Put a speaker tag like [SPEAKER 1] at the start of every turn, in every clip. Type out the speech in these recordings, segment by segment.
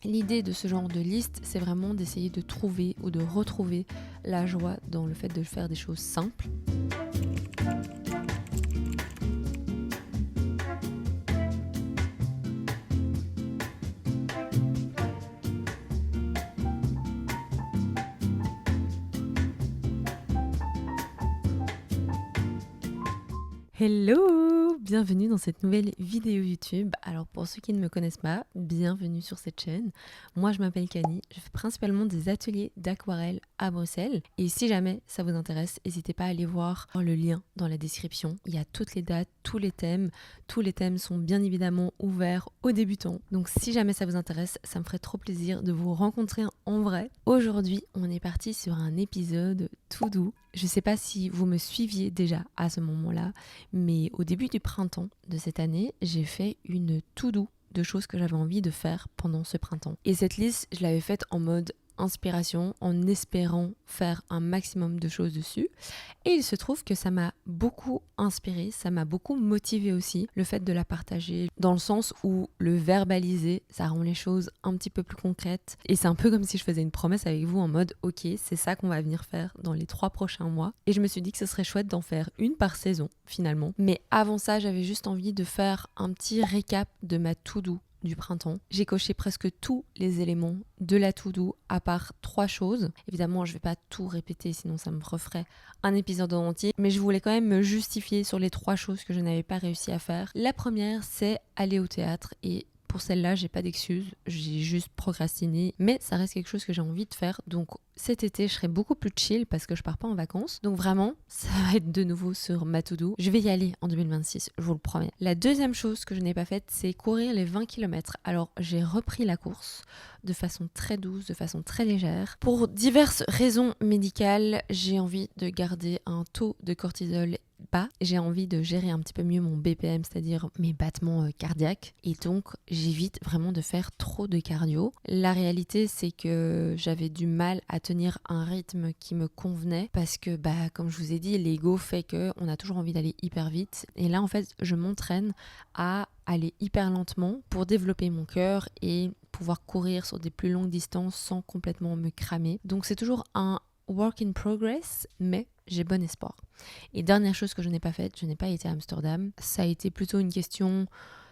[SPEAKER 1] L'idée de ce genre de liste, c'est vraiment d'essayer de trouver ou de retrouver la joie dans le fait de faire des choses simples. Hello! Bienvenue dans cette nouvelle vidéo YouTube. Alors pour ceux qui ne me connaissent pas, bienvenue sur cette chaîne. Moi je m'appelle Kani, je fais principalement des ateliers d'aquarelle à Bruxelles. Et si jamais ça vous intéresse, n'hésitez pas à aller voir le lien dans la description. Il y a toutes les dates, tous les thèmes. Tous les thèmes sont bien évidemment ouverts aux débutants. Donc si jamais ça vous intéresse, ça me ferait trop plaisir de vous rencontrer en vrai. Aujourd'hui, on est parti sur un épisode tout doux. Je ne sais pas si vous me suiviez déjà à ce moment-là, mais au début du printemps de cette année, j'ai fait une to-do de choses que j'avais envie de faire pendant ce printemps. Et cette liste, je l'avais faite en mode inspiration, en espérant faire un maximum de choses dessus. Et il se trouve que ça m'a beaucoup inspiré, ça m'a beaucoup motivé aussi, le fait de la partager, dans le sens où le verbaliser, ça rend les choses un petit peu plus concrètes. Et c'est un peu comme si je faisais une promesse avec vous en mode « Ok, c'est ça qu'on va venir faire dans les 3 prochains mois ». Et je me suis dit que ce serait chouette d'en faire une par saison, finalement. Mais avant ça, j'avais juste envie de faire un petit récap de ma to-do du printemps. J'ai coché presque tous les éléments de la to-do à part 3 choses. Évidemment, je vais pas tout répéter, sinon ça me referait un épisode en entier, mais je voulais quand même me justifier sur les 3 choses que je n'avais pas réussi à faire. La première, c'est aller au théâtre, et pour celle-là, j'ai pas d'excuses, j'ai juste procrastiné, mais ça reste quelque chose que j'ai envie de faire. Donc cet été, je serai beaucoup plus chill parce que je pars pas en vacances. Donc vraiment, ça va être de nouveau sur ma to-do. Je vais y aller en 2026, je vous le promets. La deuxième chose que je n'ai pas faite, c'est courir les 20 km. Alors j'ai repris la course de façon très douce, de façon très légère. Pour diverses raisons médicales, j'ai envie de garder un taux de cortisol bas. J'ai envie de gérer un petit peu mieux mon BPM, c'est-à-dire mes battements cardiaques. Et donc, j'évite vraiment de faire trop de cardio. La réalité, c'est que j'avais du mal à tenir un rythme qui me convenait parce que, comme je vous ai dit, l'ego fait qu'on a toujours envie d'aller hyper vite. Et là, en fait, je m'entraîne à aller hyper lentement pour développer mon cœur et pouvoir courir sur des plus longues distances sans complètement me cramer. Donc, c'est toujours un work in progress, mais j'ai bon espoir. Et dernière chose que je n'ai pas faite, je n'ai pas été à Amsterdam. Ça a été plutôt une question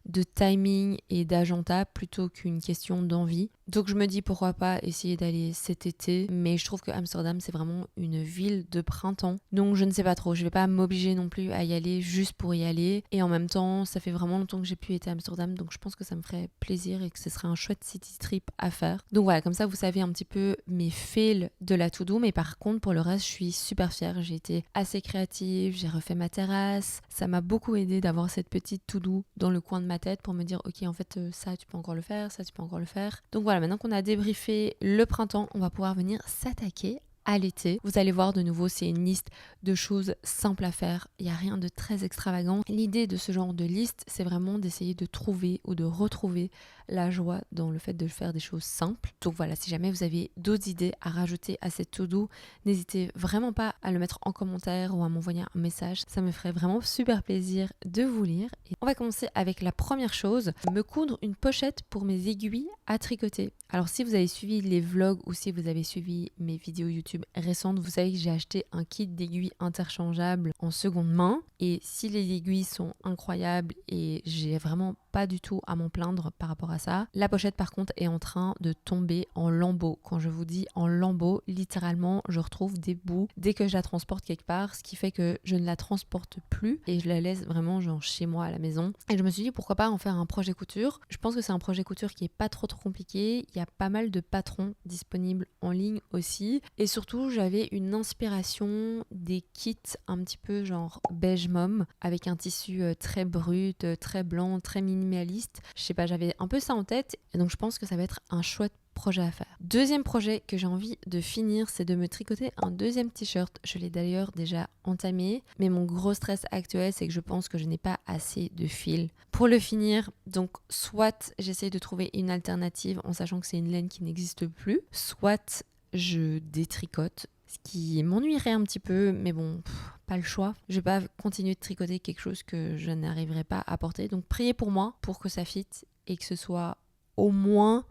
[SPEAKER 1] de timing et d'agenda plutôt qu'une question d'envie. Donc je me dis pourquoi pas essayer d'aller cet été, mais je trouve que Amsterdam c'est vraiment une ville de printemps. Donc je ne sais pas trop, je vais pas m'obliger non plus à y aller juste pour y aller. Et en même temps, ça fait vraiment longtemps que j'ai pu être à Amsterdam, donc je pense que ça me ferait plaisir et que ce serait un chouette city trip à faire. Donc voilà, comme ça vous savez un petit peu mes fails de la to-do, mais par contre pour le reste je suis super fière. J'ai été assez créative, j'ai refait ma terrasse. Ça m'a beaucoup aidé d'avoir cette petite to-do dans le coin de ma tête pour me dire ok, en fait ça tu peux encore le faire, ça tu peux encore le faire. Donc voilà, maintenant qu'on a débriefé le printemps, on va pouvoir venir s'attaquer à l'été. Vous allez voir de nouveau, c'est une liste de choses simples à faire. Il n'y a rien de très extravagant. L'idée de ce genre de liste, c'est vraiment d'essayer de trouver ou de retrouver la joie dans le fait de faire des choses simples. Donc voilà, si jamais vous avez d'autres idées à rajouter à cette to-do, n'hésitez vraiment pas à le mettre en commentaire ou à m'envoyer un message. Ça me ferait vraiment super plaisir de vous lire. Et on va commencer avec la première chose, me coudre une pochette pour mes aiguilles à tricoter. Alors si vous avez suivi les vlogs ou si vous avez suivi mes vidéos YouTube récentes, vous savez que j'ai acheté un kit d'aiguilles interchangeables en seconde main. Et si les aiguilles sont incroyables et j'ai vraiment pas du tout à m'en plaindre par rapport à ça, la pochette par contre est en train de tomber en lambeaux. Quand je vous dis en lambeaux, littéralement je retrouve des bouts dès que je la transporte quelque part, ce qui fait que je ne la transporte plus et je la laisse vraiment genre chez moi à la maison. Et je me suis dit pourquoi pas en faire un projet couture. Je pense que c'est un projet couture qui est pas trop compliqué. Il y a pas mal de patrons disponibles en ligne aussi. Et surtout j'avais une inspiration des kits un petit peu genre beige mom avec un tissu très brut, très blanc, très minimaliste. Je sais pas, j'avais un peu ça en tête et donc je pense que ça va être un chouette projet à faire. Deuxième projet que j'ai envie de finir, c'est de me tricoter un deuxième t-shirt. Je l'ai d'ailleurs déjà entamé, mais mon gros stress actuel, c'est que je pense que je n'ai pas assez de fil pour le finir. Donc soit j'essaye de trouver une alternative en sachant que c'est une laine qui n'existe plus, soit je détricote, ce qui m'ennuierait un petit peu, mais bon, pas le choix. Je vais pas continuer de tricoter quelque chose que je n'arriverai pas à porter. Donc priez pour moi pour que ça fitte et que ce soit au moins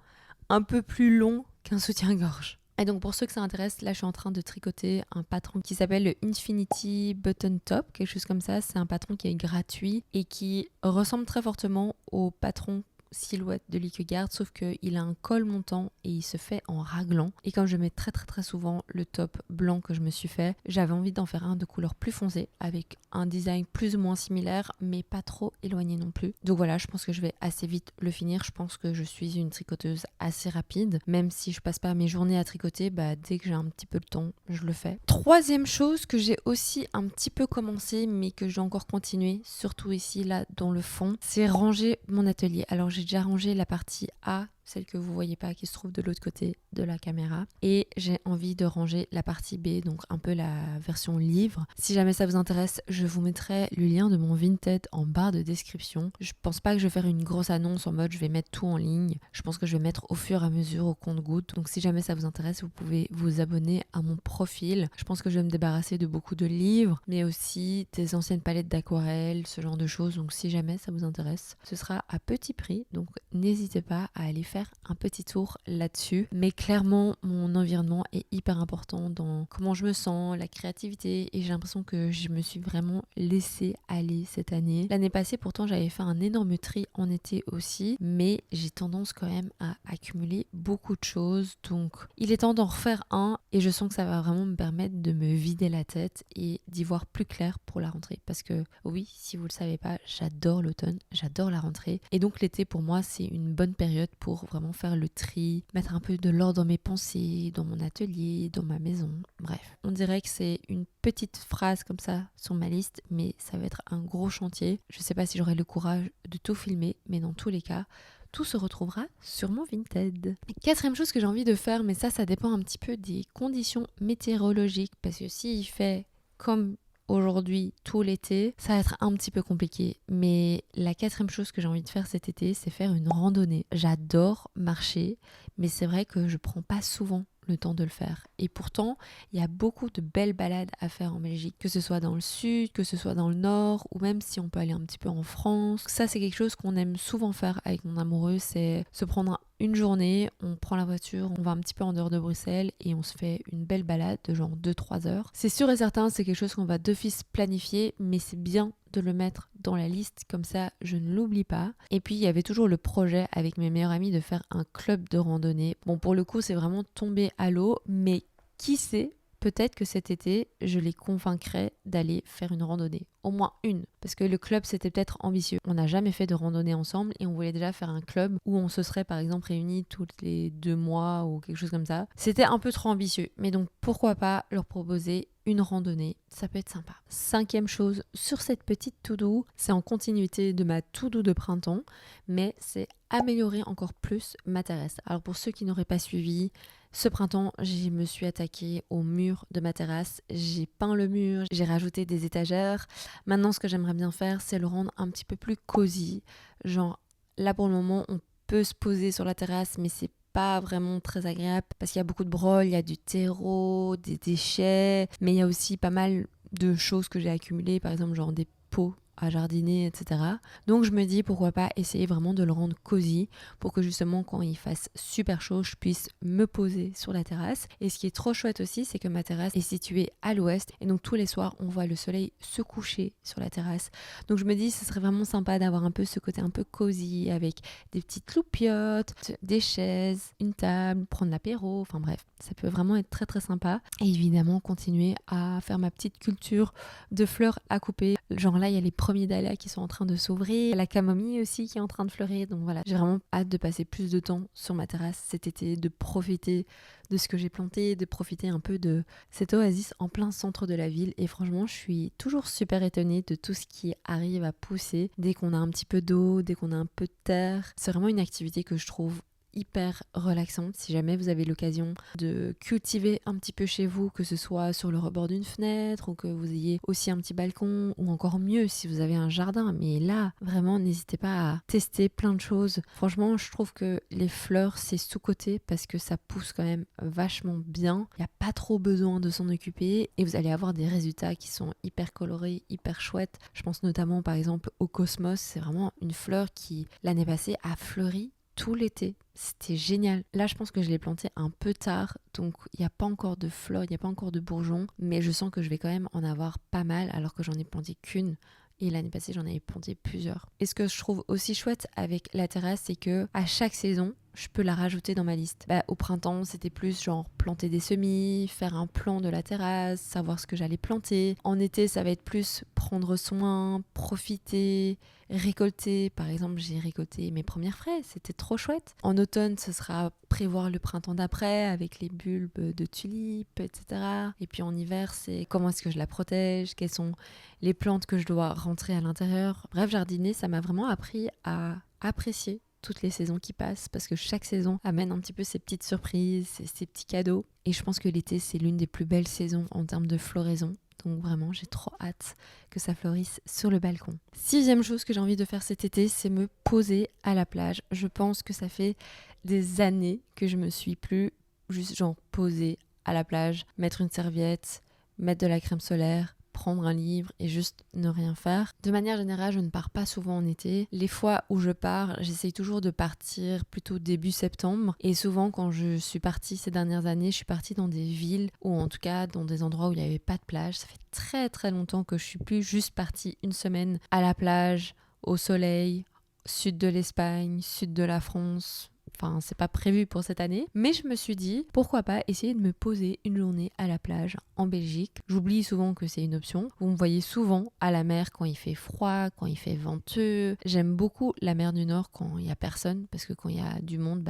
[SPEAKER 1] un peu plus long qu'un soutien-gorge. Et donc pour ceux que ça intéresse, là je suis en train de tricoter un patron qui s'appelle le Infinity Button Top, quelque chose comme ça. C'est un patron qui est gratuit et qui ressemble très fortement au patron silhouette de Lykegarde, sauf qu'il a un col montant et il se fait en raglan. Et comme je mets très très très souvent le top blanc que je me suis fait, j'avais envie d'en faire un de couleur plus foncée avec un design plus ou moins similaire mais pas trop éloigné non plus. Donc voilà, je pense que je vais assez vite le finir. Je pense que je suis une tricoteuse assez rapide, même si je passe pas mes journées à tricoter, dès que j'ai un petit peu de temps, je le fais. Troisième chose que j'ai aussi un petit peu commencé mais que je dois encore continuer, surtout ici là dans le fond, c'est ranger mon atelier. Alors j'ai déjà rangé la partie A, celle que vous voyez pas qui se trouve de l'autre côté de la caméra, et j'ai envie de ranger la partie B, donc un peu la version livre. Si jamais ça vous intéresse, je vous mettrai le lien de mon Vinted en barre de description. Je pense pas que je vais faire une grosse annonce en mode je vais mettre tout en ligne. Je pense que je vais mettre au fur et à mesure au compte-gouttes. Donc si jamais ça vous intéresse, vous pouvez vous abonner à mon profil. Je pense que je vais me débarrasser de beaucoup de livres, mais aussi des anciennes palettes d'aquarelle, ce genre de choses. Donc si jamais ça vous intéresse, ce sera à petit prix, donc n'hésitez pas à aller faire un petit tour là-dessus. Mais clairement, mon environnement est hyper important dans comment je me sens, la créativité, et j'ai l'impression que je me suis vraiment laissée aller cette année. L'année passée, pourtant, j'avais fait un énorme tri en été aussi, mais j'ai tendance quand même à accumuler beaucoup de choses. Donc, il est temps d'en refaire un et je sens que ça va vraiment me permettre de me vider la tête et d'y voir plus clair pour la rentrée. Parce que oui, si vous le savez pas, j'adore l'automne, j'adore la rentrée. Et donc l'été, pour moi, c'est une bonne période pour vraiment faire le tri, mettre un peu de l'ordre dans mes pensées, dans mon atelier, dans ma maison. Bref, on dirait que c'est une petite phrase comme ça sur ma liste, mais ça va être un gros chantier. Je sais pas si j'aurai le courage de tout filmer, mais dans tous les cas, tout se retrouvera sur mon Vinted. Quatrième chose que j'ai envie de faire, mais ça dépend un petit peu des conditions météorologiques, parce que s'il fait comme aujourd'hui tout l'été, ça va être un petit peu compliqué. Mais la quatrième chose que j'ai envie de faire cet été, c'est faire une randonnée. J'adore marcher, mais c'est vrai que je prends pas souvent le temps de le faire. Et pourtant, il y a beaucoup de belles balades à faire en Belgique, que ce soit dans le sud, que ce soit dans le nord, ou même si on peut aller un petit peu en France. Ça, c'est quelque chose qu'on aime souvent faire avec mon amoureux, c'est se prendre une journée, on prend la voiture, on va un petit peu en dehors de Bruxelles et on se fait une belle balade de genre 2-3 heures. C'est sûr et certain, c'est quelque chose qu'on va d'office planifier, mais c'est bien de le mettre dans la liste, comme ça je ne l'oublie pas. Et puis il y avait toujours le projet avec mes meilleurs amis de faire un club de randonnée. Bon, pour le coup c'est vraiment tombé à l'eau, mais qui sait, peut-être que cet été je les convaincrai d'aller faire une randonnée. Au moins une, parce que le club c'était peut-être ambitieux. On n'a jamais fait de randonnée ensemble et on voulait déjà faire un club où on se serait par exemple réunis tous les 2 mois ou quelque chose comme ça. C'était un peu trop ambitieux, mais donc pourquoi pas leur proposer une randonnée, ça peut être sympa. Cinquième chose sur cette petite to-do, c'est en continuité de ma to-do de printemps, mais c'est améliorer encore plus ma terrasse. Alors pour ceux qui n'auraient pas suivi, ce printemps, je me suis attaquée au mur de ma terrasse. J'ai peint le mur, j'ai rajouté des étagères. Maintenant, ce que j'aimerais bien faire, c'est le rendre un petit peu plus cosy. Genre, là pour le moment, on peut se poser sur la terrasse, mais c'est pas vraiment très agréable parce qu'il y a beaucoup de brôles, il y a du terreau, des déchets, mais il y a aussi pas mal de choses que j'ai accumulées, par exemple genre des pots à jardiner, etc. Donc je me dis pourquoi pas essayer vraiment de le rendre cosy pour que justement quand il fasse super chaud, je puisse me poser sur la terrasse. Et ce qui est trop chouette aussi, c'est que ma terrasse est située à l'ouest et donc tous les soirs on voit le soleil se coucher sur la terrasse. Donc je me dis ce serait vraiment sympa d'avoir un peu ce côté un peu cosy avec des petites loupiottes, des chaises, une table, prendre l'apéro, enfin bref, ça peut vraiment être très très sympa. Et évidemment continuer à faire ma petite culture de fleurs à couper. Genre là il y a les premiers dahlias qui sont en train de s'ouvrir, la camomille aussi qui est en train de fleurir, donc voilà, j'ai vraiment hâte de passer plus de temps sur ma terrasse cet été, de profiter de ce que j'ai planté, de profiter un peu de cette oasis en plein centre de la ville. Et franchement je suis toujours super étonnée de tout ce qui arrive à pousser dès qu'on a un petit peu d'eau, dès qu'on a un peu de terre. C'est vraiment une activité que je trouve hyper relaxante. Si jamais vous avez l'occasion de cultiver un petit peu chez vous, que ce soit sur le rebord d'une fenêtre ou que vous ayez aussi un petit balcon, ou encore mieux si vous avez un jardin, mais là vraiment n'hésitez pas à tester plein de choses. Franchement je trouve que les fleurs c'est sous-coté parce que ça pousse quand même vachement bien, il n'y a pas trop besoin de s'en occuper et vous allez avoir des résultats qui sont hyper colorés, hyper chouettes. Je pense notamment par exemple au cosmos, c'est vraiment une fleur qui l'année passée a fleuri tout l'été. C'était génial. Là, je pense que je l'ai planté un peu tard, donc il n'y a pas encore de fleurs, il n'y a pas encore de bourgeons, mais je sens que je vais quand même en avoir pas mal alors que j'en ai planté qu'une. Et l'année passée, j'en avais planté plusieurs. Et ce que je trouve aussi chouette avec la terrasse, c'est que à chaque saison, je peux la rajouter dans ma liste. Au printemps, c'était plus genre planter des semis, faire un plan de la terrasse, savoir ce que j'allais planter. En été, ça va être plus prendre soin, profiter, récolter. Par exemple, j'ai récolté mes premières fraises, c'était trop chouette. En automne, ce sera prévoir le printemps d'après avec les bulbes de tulipes, etc. Et puis en hiver, c'est comment est-ce que je la protège, quelles sont les plantes que je dois rentrer à l'intérieur. Bref, jardiner, ça m'a vraiment appris à apprécier toutes les saisons qui passent parce que chaque saison amène un petit peu ses petites surprises, ses petits cadeaux. Et je pense que l'été, c'est l'une des plus belles saisons en termes de floraison. Donc vraiment, j'ai trop hâte que ça fleurisse sur le balcon. 6e chose que j'ai envie de faire cet été, c'est me poser à la plage. Je pense que ça fait des années que je me suis plus juste genre posée à la plage, mettre une serviette, mettre de la crème solaire, prendre un livre et juste ne rien faire. De manière générale, je ne pars pas souvent en été. Les fois où je pars, j'essaye toujours de partir plutôt début septembre. Et souvent, quand je suis partie ces dernières années, je suis partie dans des villes ou en tout cas dans des endroits où il n'y avait pas de plage. Ça fait très très longtemps que je suis plus juste partie une semaine à la plage, au soleil, sud de l'Espagne, sud de la France. Enfin, c'est pas prévu pour cette année, mais je me suis dit, pourquoi pas essayer de me poser une journée à la plage en Belgique. J'oublie souvent que c'est une option. Vous me voyez souvent à la mer quand il fait froid, quand il fait venteux. J'aime beaucoup la mer du Nord quand il y a personne, parce que quand il y a du monde,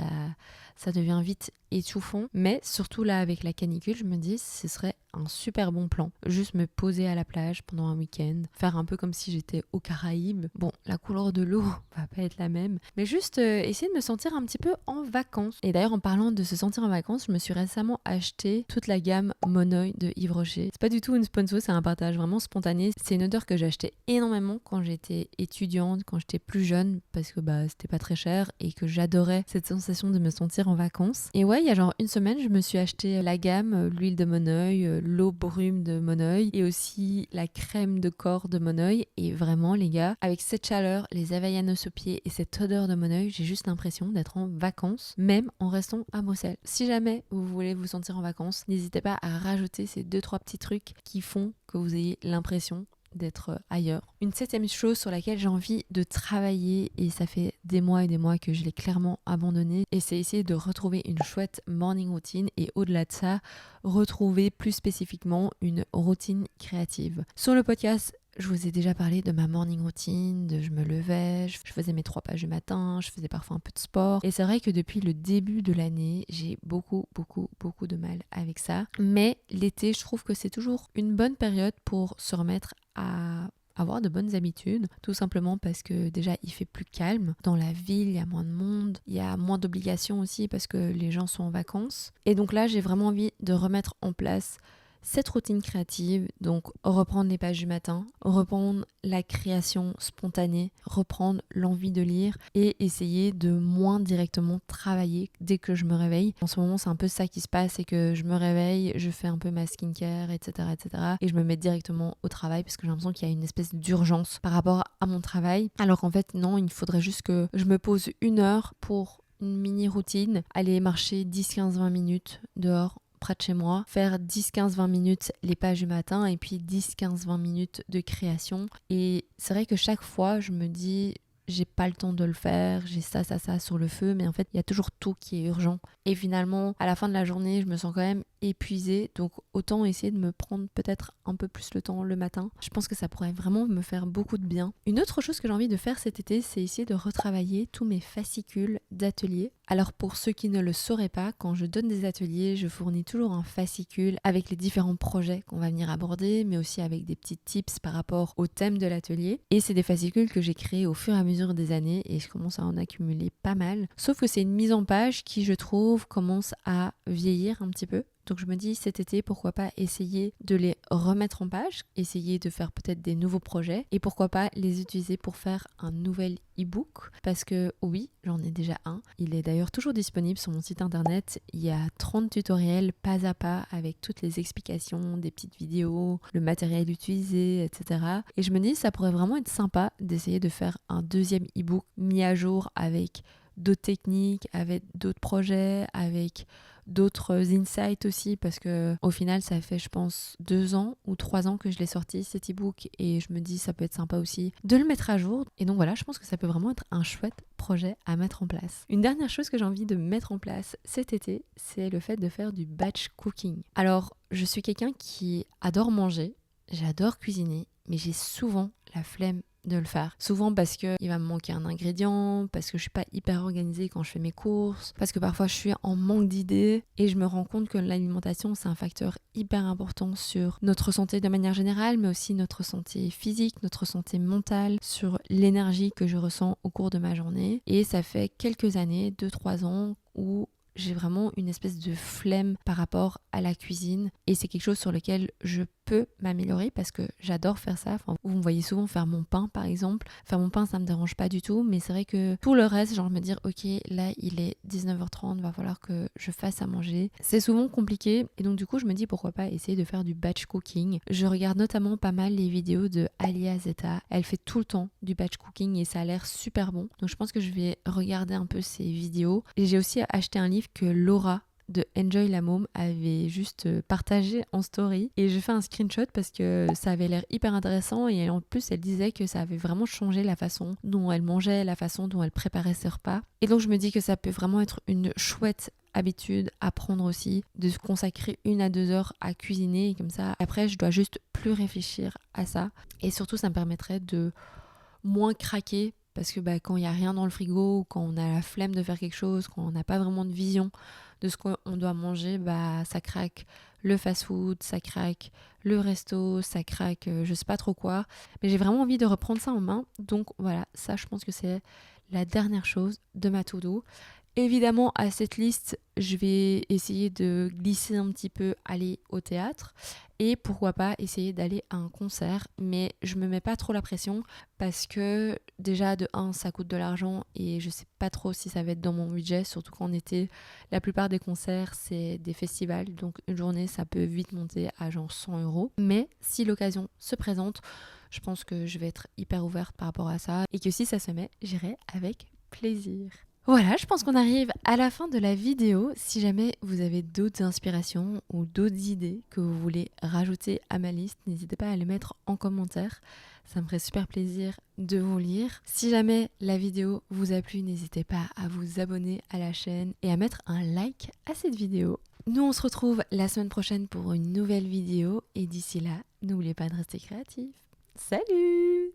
[SPEAKER 1] ça devient vite étouffant. Mais surtout là, avec la canicule, je me dis, ce serait un super bon plan. Juste me poser à la plage pendant un week-end, faire un peu comme si j'étais aux Caraïbes. Bon, la couleur de l'eau va pas être la même, mais juste essayer de me sentir un petit peu en vacances. Et d'ailleurs, en parlant de se sentir en vacances, je me suis récemment acheté toute la gamme Monoi de Yves Rocher. C'est pas du tout une sponsor, c'est un partage vraiment spontané. C'est une odeur que j'ai acheté énormément quand j'étais étudiante, quand j'étais plus jeune, parce que c'était pas très cher et que j'adorais cette sensation de me sentir en vacances. Et ouais, il y a genre une semaine, je me suis acheté la gamme, l'huile de Monoi, l'eau brume de Monoi et aussi la crème de corps de Monoi. Et vraiment, les gars, avec cette chaleur, les Havaianas aux pieds et cette odeur de Monoi, j'ai juste l'impression d'être en vacances, même en restant à Bruxelles. Si jamais vous voulez vous sentir en vacances, n'hésitez pas à rajouter ces 2-3 petits trucs qui font que vous ayez l'impression d'être ailleurs. Une 7e chose sur laquelle j'ai envie de travailler, et ça fait des mois et des mois que je l'ai clairement abandonné, et c'est essayer de retrouver une chouette morning routine et au-delà de ça, retrouver plus spécifiquement une routine créative. Sur le podcast, je vous ai déjà parlé de ma morning routine, de je me levais, je faisais mes 3 pages du matin, je faisais parfois un peu de sport. Et c'est vrai que depuis le début de l'année, j'ai beaucoup de mal avec ça. Mais l'été, je trouve que c'est toujours une bonne période pour se remettre à avoir de bonnes habitudes, tout simplement parce que déjà il fait plus calme. Dans la ville, il y a moins de monde, il y a moins d'obligations aussi parce que les gens sont en vacances. Et donc là, j'ai vraiment envie de remettre en place cette routine créative, donc reprendre les pages du matin, reprendre la création spontanée, reprendre l'envie de lire et essayer de moins directement travailler dès que je me réveille. En ce moment, c'est un peu ça qui se passe, c'est que je me réveille, je fais un peu ma skincare, etc. et je me mets directement au travail parce que j'ai l'impression qu'il y a une espèce d'urgence par rapport à mon travail. Alors qu'en fait, non, il faudrait juste que je me pose 1 heure pour une mini routine, aller marcher 10-15-20 minutes dehors près de chez moi, faire 10-15-20 minutes les pages du matin et puis 10-15-20 minutes de création. Et c'est vrai que chaque fois, je me dis, j'ai pas le temps de le faire, j'ai ça sur le feu, mais en fait, il y a toujours tout qui est urgent. Et finalement, à la fin de la journée, je me sens quand même épuisée, donc autant essayer de me prendre peut-être un peu plus le temps le matin. Je pense que ça pourrait vraiment me faire beaucoup de bien. Une autre chose que j'ai envie de faire cet été, c'est essayer de retravailler tous mes fascicules d'atelier. Alors pour ceux qui ne le sauraient pas, quand je donne des ateliers, je fournis toujours un fascicule avec les différents projets qu'on va venir aborder, mais aussi avec des petits tips par rapport au thème de l'atelier. Et c'est des fascicules que j'ai créés au fur et à mesure des années et je commence à en accumuler pas mal. Sauf que c'est une mise en page qui, je trouve, commence à vieillir un petit peu. Donc je me dis cet été, pourquoi pas essayer de les remettre en page, essayer de faire peut-être des nouveaux projets et pourquoi pas les utiliser pour faire un nouvel e-book parce que oui, j'en ai déjà un. Il est d'ailleurs toujours disponible sur mon site internet. Il y a 30 tutoriels pas à pas avec toutes les explications, des petites vidéos, le matériel utilisé, etc. Et je me dis ça pourrait vraiment être sympa d'essayer de faire un 2e e-book mis à jour avec d'autres techniques, avec d'autres projets, avec d'autres insights aussi, parce que au final ça fait je pense 2 ans ou 3 ans que je l'ai sorti cet e-book, et je me dis ça peut être sympa aussi de le mettre à jour. Et donc voilà, je pense que ça peut vraiment être un chouette projet à mettre en place. Une dernière chose que j'ai envie de mettre en place cet été, c'est le fait de faire du batch cooking. Alors je suis quelqu'un qui adore manger, j'adore cuisiner, mais j'ai souvent la flemme de le faire. Souvent parce qu'il va me manquer un ingrédient, parce que je suis pas hyper organisée quand je fais mes courses, parce que parfois je suis en manque d'idées, et je me rends compte que l'alimentation c'est un facteur hyper important sur notre santé de manière générale, mais aussi notre santé physique, notre santé mentale, sur l'énergie que je ressens au cours de ma journée. Et ça fait quelques années, 2-3 ans, où j'ai vraiment une espèce de flemme par rapport à la cuisine, et c'est quelque chose sur lequel je peux m'améliorer parce que j'adore faire ça. Enfin, vous me voyez souvent faire mon pain par exemple. Faire mon pain ça me dérange pas du tout, mais c'est vrai que tout le reste, genre me dire ok là il est 19h30, va falloir que je fasse à manger, c'est souvent compliqué, et donc du coup je me dis pourquoi pas essayer de faire du batch cooking. Je regarde notamment pas mal les vidéos de Alia Zeta, elle fait tout le temps du batch cooking et ça a l'air super bon, donc je pense que je vais regarder un peu ses vidéos. Et j'ai aussi acheté un livre que Laura de Enjoy la Môme avait juste partagé en story, et je fais un screenshot parce que ça avait l'air hyper intéressant, et en plus elle disait que ça avait vraiment changé la façon dont elle mangeait, la façon dont elle préparait ses repas, et donc je me dis que ça peut vraiment être une chouette habitude à prendre aussi, de se consacrer 1 à 2 heures à cuisiner, et comme ça après je dois juste plus réfléchir à ça, et surtout ça me permettrait de moins craquer. Parce que quand il n'y a rien dans le frigo, quand on a la flemme de faire quelque chose, quand on n'a pas vraiment de vision de ce qu'on doit manger, ça craque le fast-food, ça craque le resto, ça craque je sais pas trop quoi. Mais j'ai vraiment envie de reprendre ça en main. Donc voilà, ça je pense que c'est la dernière chose de ma to-do. Évidemment, à cette liste, je vais essayer de glisser un petit peu aller au théâtre, et pourquoi pas essayer d'aller à un concert, mais je me mets pas trop la pression parce que déjà de 1 ça coûte de l'argent et je sais pas trop si ça va être dans mon budget, surtout qu'en été la plupart des concerts c'est des festivals, donc une journée ça peut vite monter à genre 100 €. Mais si l'occasion se présente, je pense que je vais être hyper ouverte par rapport à ça, et que si ça se met, j'irai avec plaisir. Voilà, je pense qu'on arrive à la fin de la vidéo. Si jamais vous avez d'autres inspirations ou d'autres idées que vous voulez rajouter à ma liste, n'hésitez pas à les mettre en commentaire. Ça me ferait super plaisir de vous lire. Si jamais la vidéo vous a plu, n'hésitez pas à vous abonner à la chaîne et à mettre un like à cette vidéo. Nous, on se retrouve la semaine prochaine pour une nouvelle vidéo, et d'ici là, n'oubliez pas de rester créatif. Salut!